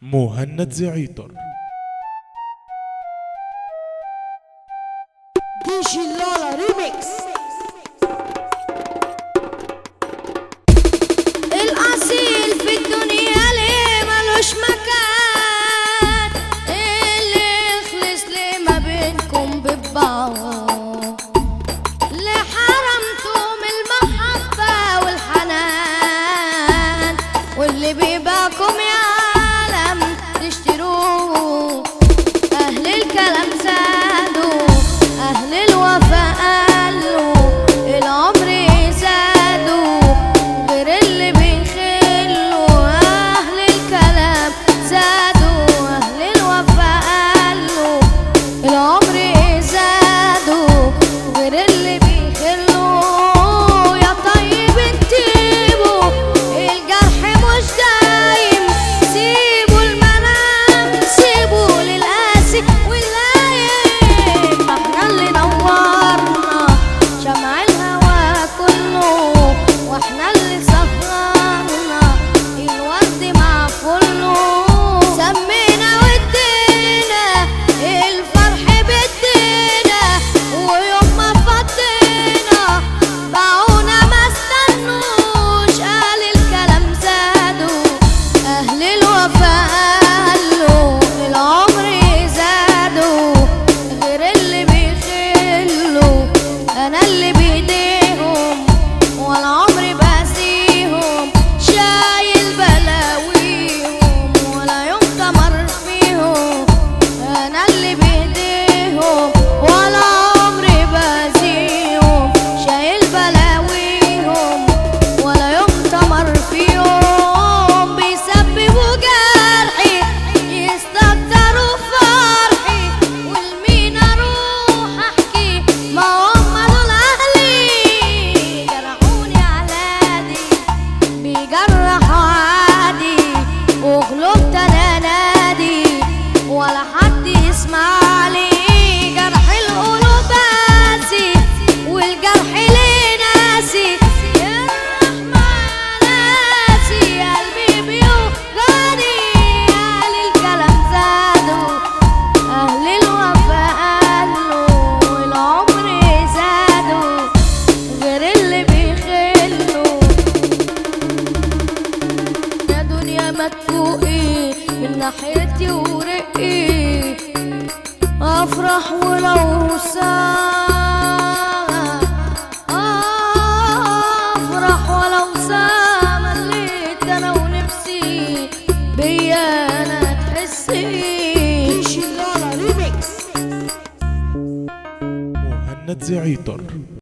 مهند زعيطر. ديجي لالا ريميكس. الأصيل في الدنيا ليه ملوش مكان، اللي يخلص ليه ما بينكم ببعض، اللي حرمتم المحبة والحنان، واللي بيباكم يا عالم تشتروه. أهل الكلام زادوا، أهل الوفاء قالوا، العمر زادوا غير اللي بيخلوا. أهل الكلام زادوا، أهل الوفاء قالوا، العمر زادوا غير اللي بيخلوا. يا طيب انتبهوا، الجرح مش دايم، سيبوا المنام، سيبوا للقاسي واللايم. احنا اللي نورنا شمع الهوى كله، واحنا اللي سهرنا الورد مع كله. سمينا ودينا الفرح بدينا، ويوم ما فضينا باعونا ما استنوش. قال الكلام زادوا، أهل الوفاء قالوا، العمر زادوا غير اللي بيخلوا. أنا اللي بإيديهم ولا عمري بأذيهم، شايل بلاويهم ولا يوم تمر فيهم. أنا اللي بإيديهم ولا عمري بأذيهم، شايل بلاويهم ولا يوم تمر فيهم. بيسببوا جرحي يستكتروا فرحي، والمين أروح أحكي؟ ما هم دول أهلي، جرحوني علادي بيجرحوا عادي، وغلبت أنا نادي ولا حد يسمع لي. جرح القلوب قاسي والجرح ليه ناسي، يا الرحمة ناسي قلبي بيوجعني. أهل الكلام زادوا، أهل الوفاء قالوا، العمر زادوا غير اللي بيخلوا. يا دنيا ما تفوقي من ناحيتي ورقي، أفرح ولو ساعة، أفرح ولو ساعة. مليت أنا ونفسي بيا أنا تحسي. ديجي لالا ريميكس. مهند زعيطر.